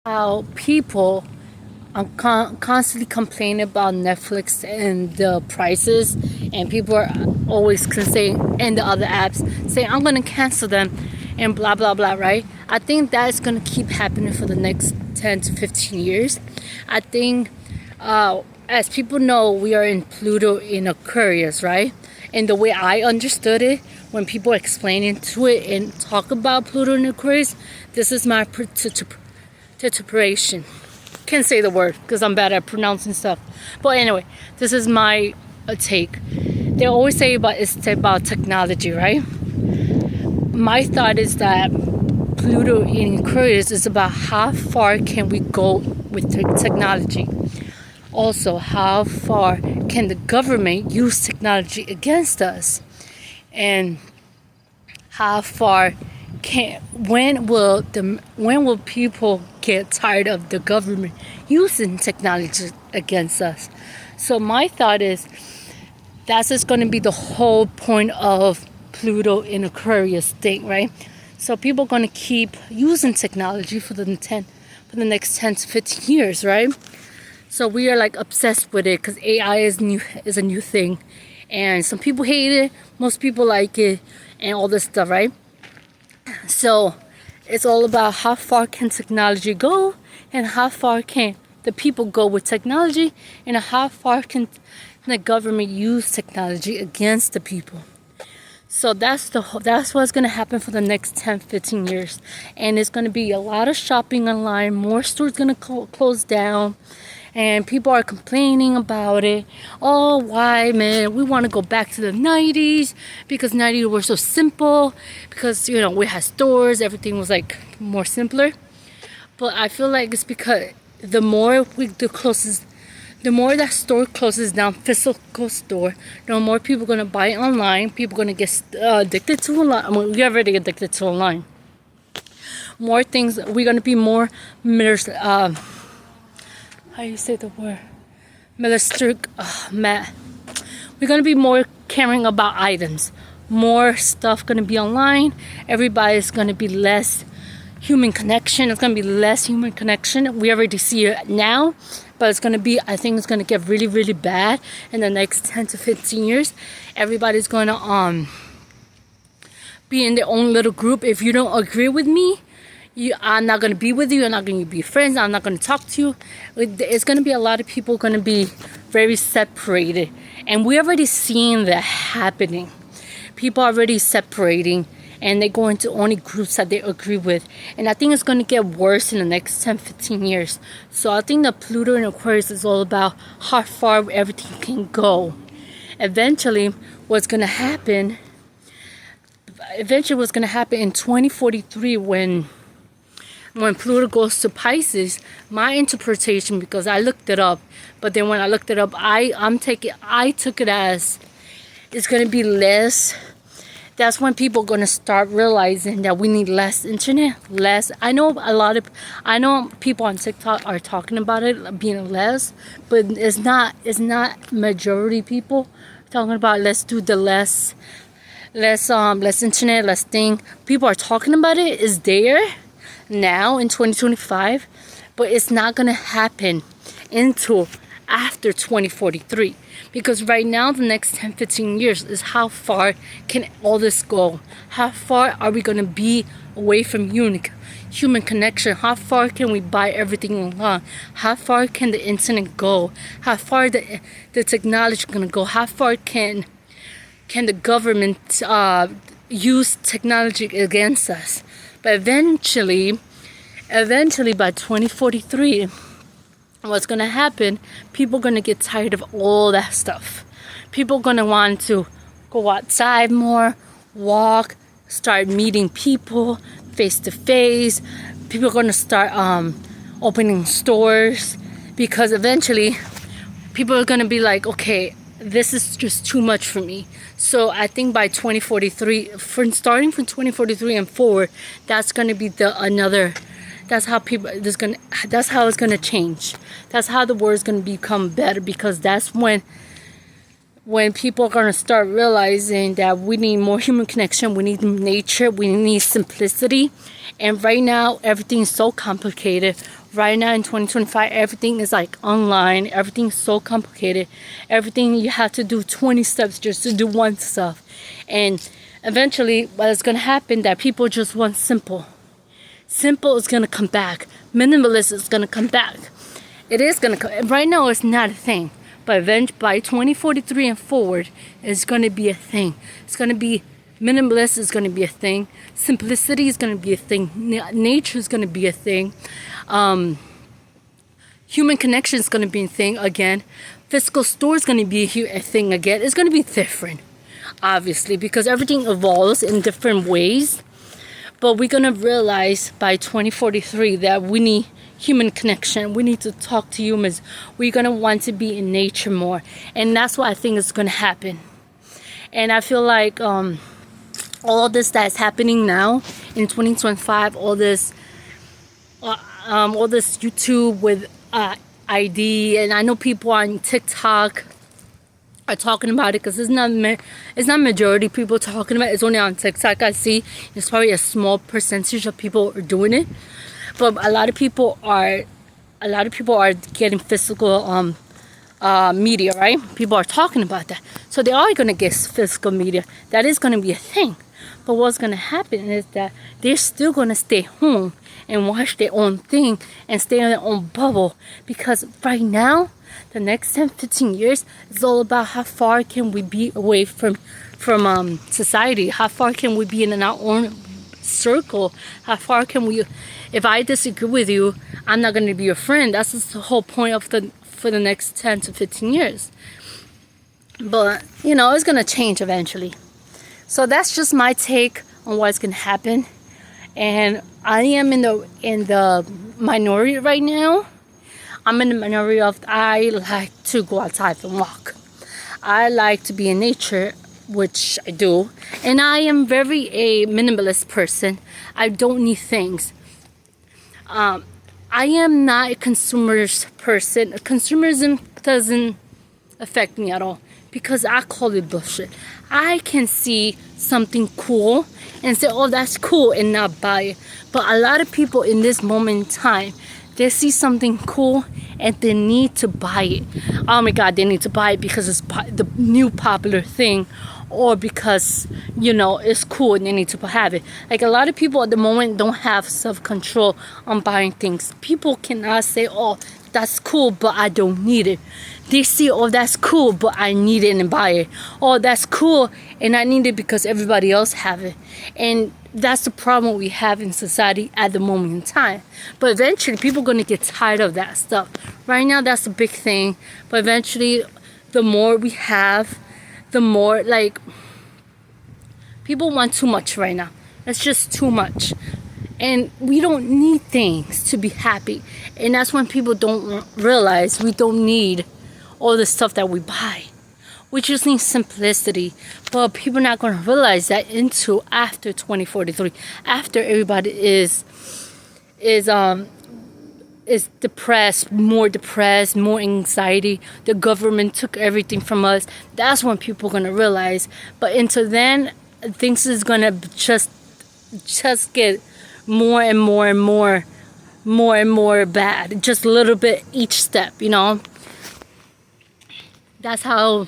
How people constantly complain about Netflix and the prices, and people are always saying, and the other apps saying, I'm gonna cancel them and blah blah blah, right? I think that is gonna keep happening for the next 10 to 15 years. I think, as people know, we are in Pluto in Aquarius, right? And the way I understood it, when people explain into it and talk about Pluto in Aquarius, this is my interpretation. Can't say the word because I'm bad at pronouncing stuff. But anyway, this is my take. They always say it's about technology, right? My thought is that Pluto in Aquarius is about how far can we go with technology. Also, how far can the government use technology against us? And how far when will people get tired of the government using technology against us? So my thought is that's just going to be the whole point of Pluto in Aquarius thing, right? So people are going to keep using technology for the next 10 to 15 years, right? So we are like obsessed with it because AI is a new thing, and some people hate it, most people like it, and all this stuff, right? So it's all about how far can technology go, and how far can the people go with technology, and how far can the government use technology against the people. So that's what's going to happen for the next 10, 15 years. And it's going to be a lot of shopping online, more stores going to close down, and people are complaining about it. Oh, why, man? We want to go back to the 90s because 90s were so simple, because we had stores, everything was like more simpler. But I feel like it's because the more that store closes down, physical store, the more people are going to buy online. People are going to get addicted to online. I mean, we're already addicted to online. More things, we're going to be more how you say the word? Matt. We're gonna be more caring about items. More stuff gonna be online. Everybody's gonna be less human connection. It's gonna be less human connection. We already see it now, but I think it's gonna get really, really bad in the next 10 to 15 years. Everybody's gonna be in their own little group. If you don't agree with me, I'm not going to be with you. I'm not going to be friends. I'm not going to talk to you. It's going to be a lot of people going to be very separated. And we're already seeing that happening. People are already separating, and they go into only groups that they agree with. And I think it's going to get worse in the next 10, 15 years. So I think that Pluto in Aquarius is all about how far everything can go. Eventually, what's going to happen in 2043 when Pluto goes to Pisces, my interpretation, because I looked it up, but then when I looked it up, I took it as it's going to be less. That's when people are going to start realizing that we need less internet, less. I know people on TikTok are talking about it being less, but it's not majority people talking about let's do the less internet, less thing. People are talking about it. Is there now in 2025, but it's not going to happen until after 2043, because right now the next 10, 15 years is how far can all this go. How far are we going to be away from human connection? How far can we buy everything online? How far can the internet go? How far the technology going to go? How far can the government use technology against us? But eventually by 2043, what's going to happen, people are going to get tired of all that stuff. People are going to want to go outside more, walk, start meeting people face to face. People are going to start opening stores, because eventually people are going to be like, okay, this is just too much for me. So I think by 2043, starting from 2043 and forward, that's going to be that's how it's going to change. That's how the world's going to become better, because that's when when people are going to start realizing that we need more human connection, we need nature, we need simplicity. And right now, everything's so complicated. Right now in 2025, everything is like online. Everything's so complicated. Everything you have to do 20 steps just to do one stuff. And eventually, what's going to happen that people just want simple. Simple is going to come back. Minimalist is going to come back. It is going to come. Right now, it's not a thing. But by 2043 and forward, it's going to be a thing. It's going to be minimalist is going to be a thing. Simplicity is going to be a thing. Nature is going to be a thing. Human connection is going to be a thing again. Physical store is going to be a thing again. It's going to be different, obviously, because everything evolves in different ways. But we're going to realize by 2043 that we need human connection. We need to talk to humans. We're going to want to be in nature more. And that's what I think is going to happen. And I feel like all this that's happening now in 2025, all this YouTube with ID, and I know people on TikTok are talking about it because it's not majority people talking about it. It's only on TikTok I see. It's probably a small percentage of people are doing it. But a lot of people are getting physical media, right? People are talking about that. So they are going to get physical media. That is going to be a thing. But what's going to happen is that they're still going to stay home and watch their own thing and stay in their own bubble. Because right now, the next 10, 15 years is all about how far can we be away from society. How far can we be in our own circle? How far can we... If I disagree with you, I'm not going to be your friend. That's just the whole point of for the next 10 to 15 years. But, it's going to change eventually. So that's just my take on what's going to happen. And I am in the minority right now. I'm in the minority of I like to go outside and walk. I like to be in nature, which I do. And I am very a minimalist person. I don't need things. I am not a consumerist person. Consumerism doesn't affect me at all because I call it bullshit. I can see something cool and say, oh, that's cool, and not buy it. But a lot of people in this moment in time, they see something cool and they need to buy it. Oh my God, they need to buy it because it's the new popular thing, or because, it's cool and they need to have it. Like a lot of people at the moment don't have self-control on buying things. People cannot say, oh, that's cool, but I don't need it. They see, oh, that's cool, but I need it and buy it. Oh, that's cool, and I need it because everybody else have it. And that's the problem we have in society at the moment in time. But eventually, people are going to get tired of that stuff. Right now, that's a big thing. But eventually, the more we have, the more, people want too much right now. It's just too much. And we don't need things to be happy. And that's when people don't realize we don't need all the stuff that we buy. We just need simplicity. But people are not going to realize that until after 2043. After everybody is depressed, more anxiety. The government took everything from us. That's when people are going to realize. But until then, things is going to just get more and more bad. Just a little bit each step, That's how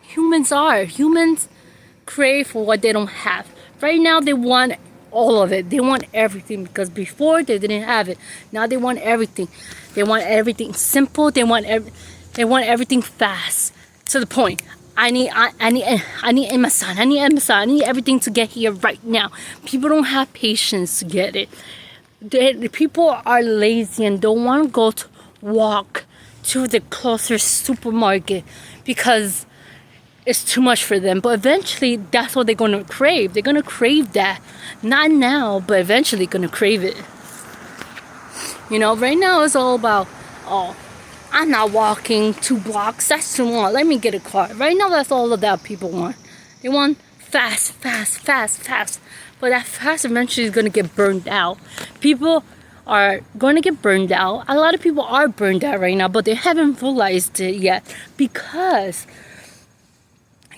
humans are. Humans crave for what they don't have. Right now, they want all of it. They want everything because before they didn't have it. Now they want everything. They want everything simple. They want everything fast, to the point. I need Amazon. I need everything to get here right now. People don't have patience to get it. The people are lazy and don't want to go to walk to the closest supermarket because it's too much for them. But eventually, that's what they're going to crave. They're going to crave that. Not now, but eventually going to crave it. Right now it's all about, oh, I'm not walking 2 blocks. That's too long. Let me get a car. Right now, that's all that people want. They want fast. But that fast eventually is going to get burned out. People are going to get burned out. A lot of people are burned out right now, but they haven't realized it yet because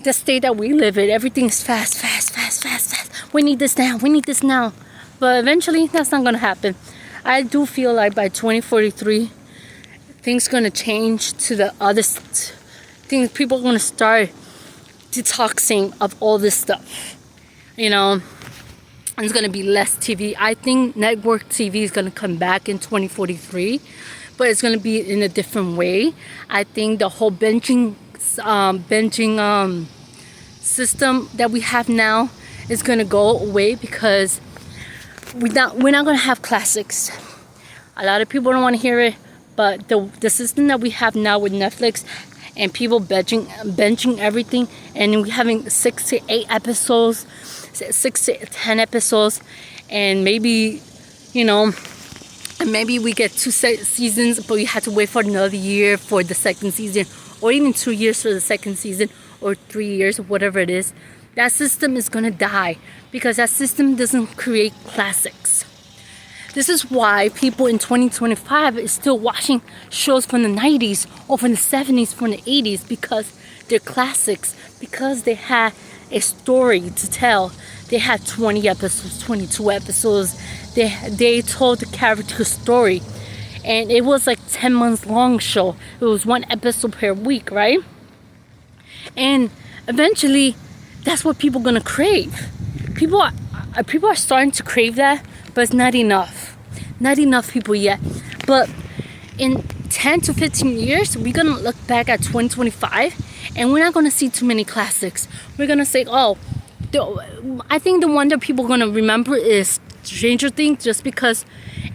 the state that we live in, everything is fast, fast, fast, fast, fast. We need this now. We need this now. But eventually, that's not going to happen. I do feel like by 2043, things are going to change to the other things. People are going to start detoxing of all this stuff. You know, it's going to be less TV. I think network TV is going to come back in 2043, but it's going to be in a different way. I think the whole binging system that we have now is going to go away, because we're not going to have classics. A lot of people don't want to hear it, but the system that we have now with Netflix and people benching everything, and we're having 6 to 8 episodes, 6 to 10 episodes, and maybe, you know, maybe we get 2 seasons, but we have to wait for another year for the second season, or even 2 years for the second season, or 3 years, or whatever it is. That system is going to die, because that system doesn't create classics. This is why people in 2025 is still watching shows from the 90s or from the 70s, from the 80s, because they're classics, because they had a story to tell. They had 20 episodes, 22 episodes. They told the character story. And it was like 10 months long show. It was 1 episode per week, right? And eventually, that's what people are gonna crave. People are starting to crave that, but it's not enough. Not enough people yet. But in 10 to 15 years, we're gonna look back at 2025, and we're not gonna see too many classics. We're gonna say, oh, I think the one that people are gonna remember is Stranger Things, just because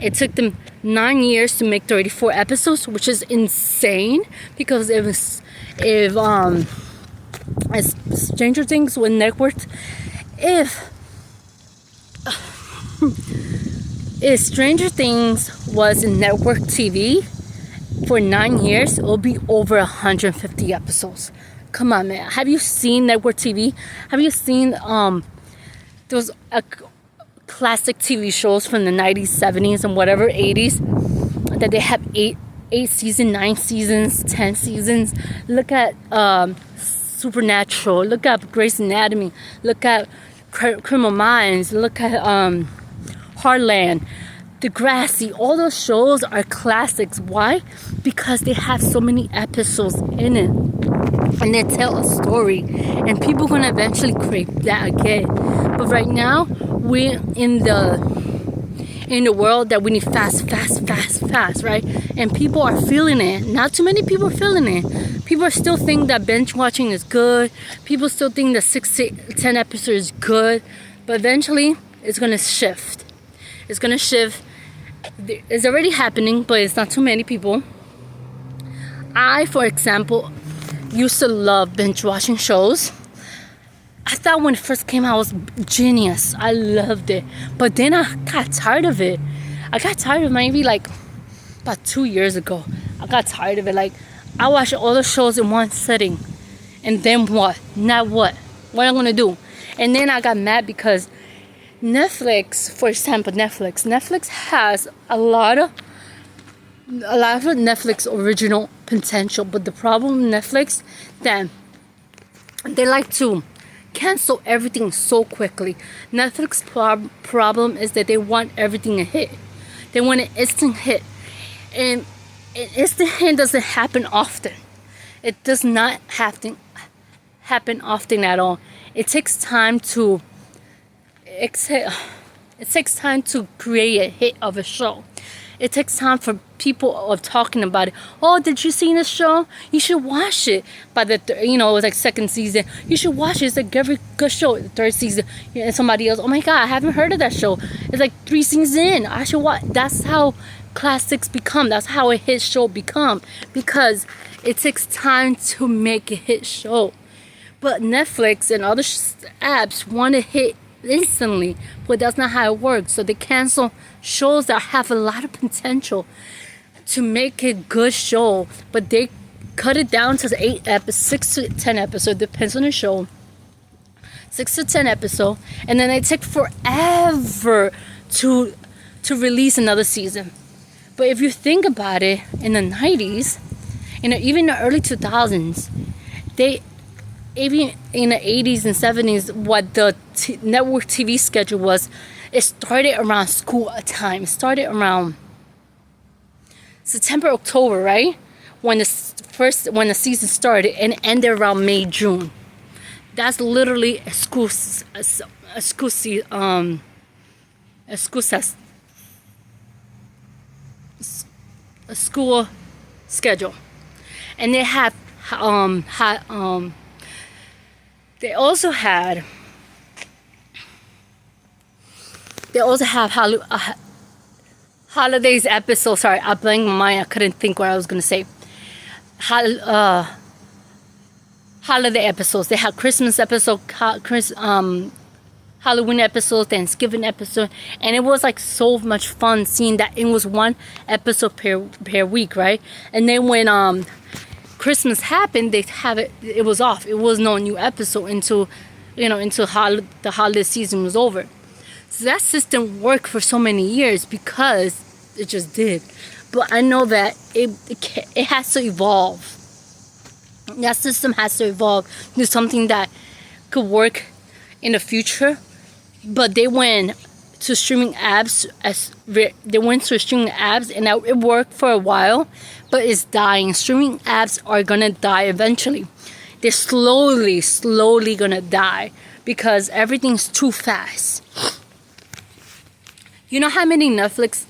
it took them 9 years to make 34 episodes, which is insane, because if Stranger Things was networked, if Stranger Things was in network TV for 9 years, it will be over 150 episodes. Come on, man. Have you seen network TV? Have you seen those classic TV shows from the 90s, 70s, and whatever, 80s, that they have 8 seasons, 9 seasons, 10 seasons? Look at Supernatural. Look at Grey's Anatomy. Look at Criminal Minds. Look at Heartland, Degrassi. All those shows are classics. Why? Because they have so many episodes in it, and they tell a story, and people are gonna eventually crave that again. But right now, we're in the world that we need fast, right? And people are feeling it. Not too many people are feeling it. People still think that binge watching is good. People still think that 6 to 10 episodes is good. But eventually, it's gonna shift. It's gonna shift. It's already happening, but it's not too many people. I, for example, used to love binge watching shows. I thought when it first came out, it was genius. I loved it. But then I got tired of it. I got tired of it maybe like about 2 years ago. I got tired of it. Like, I watched all the shows in one sitting. And then what? Now what? What am I going to do? And then I got mad because Netflix, for example, Netflix has a lot of Netflix original potential. But the problem with Netflix, that they like to cancel everything so quickly. Netflix problem is that they want everything a hit. They want an instant hit, and an instant hit doesn't happen often. It does not happen often at all. It takes time to create a hit of a show. It takes time for people of talking about it. Oh, did you see this show? You should watch it. By the it was like second season. You should watch it. It's like every good show. The third season, and somebody else. Oh my God, I haven't heard of that show. It's like 3 seasons in. I should watch. That's how classics become. That's how a hit show become, because it takes time to make a hit show. But Netflix and other apps want to hit instantly, but that's not how it works. So they cancel shows that have a lot of potential to make a good show, but they cut it down to 6 to 10 episodes, depends on the show. 6 to 10 episodes, and then they take forever to release another season. But if you think about it, in the 90s, even the early 2000s, even in the 80s and 70s, what the network TV schedule was, it started around school time. It started around September, October, right? When the season started, and ended around May, June. That's literally a school schedule. And they have they also have holidays episodes. Sorry, I blanked my mind. I couldn't think what I was gonna say. Holiday episodes. They had Christmas episode, Halloween episode, Thanksgiving episode, and it was like so much fun seeing that it was one episode per week, right? And then when Christmas happened, they have it was off. It was no new episode until the holiday season was over. So that system worked for so many years because it just did. But I know that it has to evolve. That system has to evolve to something that could work in the future. But they went to streaming apps and it worked for a while, but it's dying. Streaming apps are gonna die eventually. They're slowly gonna die because everything's too fast. You know how many Netflix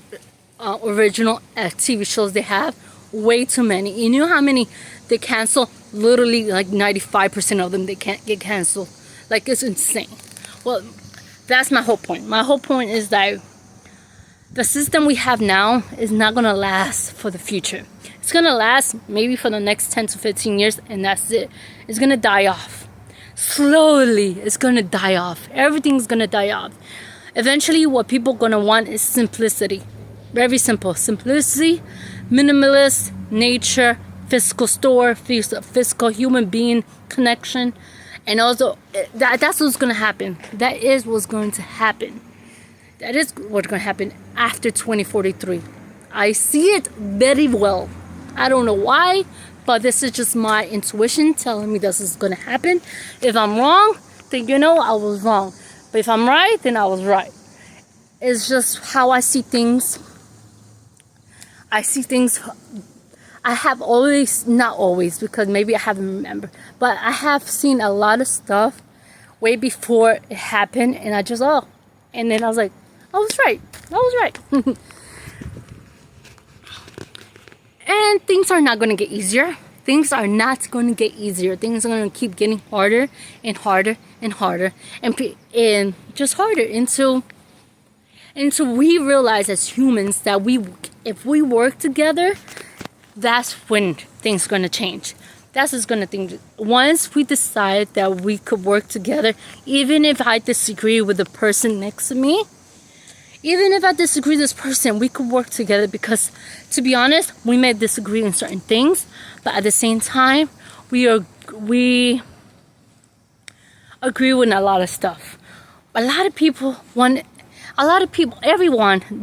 original TV shows they have? Way too many. You know how many they cancel? Literally like 95% of them they can't get canceled. Like, it's insane. Well, that's my whole point. My whole point is that the system we have now is not going to last for the future. It's going to last maybe for the next 10 to 15 years, and that's it. It's going to die off. Slowly, it's going to die off. Everything's going to die off. Eventually, what people are going to want is simplicity. Very simple. Simplicity, minimalist, nature, physical store, physical human being connection. And also, that's what's going to happen. That is what's going to happen. That is what's going to happen after 2043. I see it very well. I don't know why, but this is just my intuition telling me this is going to happen. If I'm wrong, then I was wrong. But if I'm right, then I was right. It's just how I see things. I have always, not always, because maybe I haven't remembered, but I have seen a lot of stuff way before it happened, and and then I was like, I was right. And things are not going to get easier. Things are not going to get easier. Things are going to keep getting harder and harder and harder, and just harder until we realize as humans that if we work together, that's when things are going to change. That's what's going to think. Once we decide that we could work together, even if I disagree with the person next to me, even if I disagree with this person, we could work together because, to be honest, we may disagree on certain things, but at the same time, we agree with a lot of stuff. Everyone,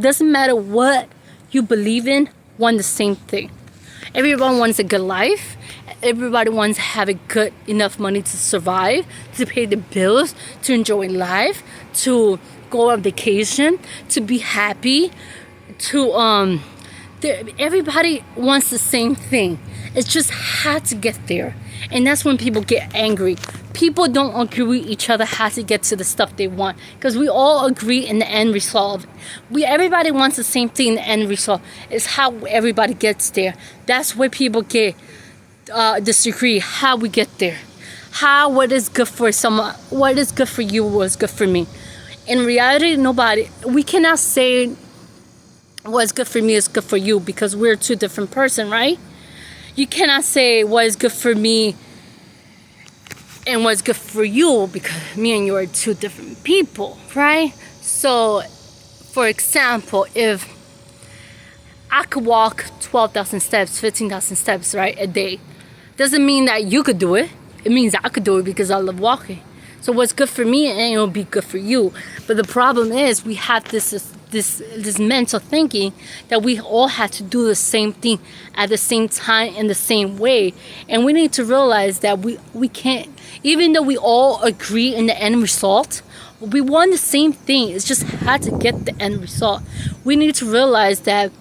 doesn't matter what you believe in, want the same thing. Everyone wants a good life. Everybody wants to have a good enough money to survive, to pay the bills, to enjoy life, to go on vacation, to be happy, everybody wants the same thing. It's just how to get there. And that's when people get angry. People don't agree with each other how to get to the stuff they want, because we all agree in the end result. Everybody wants the same thing in the end result. It's how everybody gets there. That's where people get disagree, how we get there. What is good for someone, what is good for you, what is good for me. In reality, we cannot say what's good for me is good for you, because we're two different persons, right? You cannot say what is good for me and what's good for you, because me and you are two different people, right? So, for example, if I could walk 12,000 steps, 15,000 steps, right, a day, doesn't mean that you could do it. It means I could do it because I love walking. So what's good for me ain't gonna be good for you. But the problem is we have this this mental thinking that we all had to do the same thing at the same time in the same way. And we need to realize that we can't, even though we all agree in the end result, we want the same thing. It's just had to get the end result. We need to realize that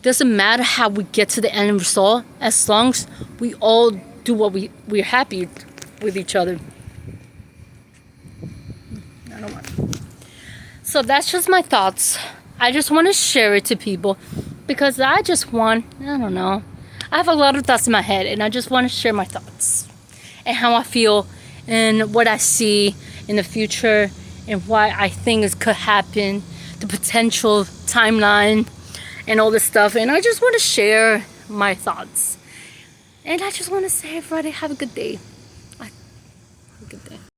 doesn't matter how we get to the end result, as long as we all do what we're happy with each other. I don't want. So that's just my thoughts. I just want to share it to people because I don't know. I have a lot of thoughts in my head and I just want to share my thoughts and how I feel and what I see in the future and why I think it could happen, the potential timeline and all this stuff. And I just want to share my thoughts. And I just want to say, everybody, have a good day.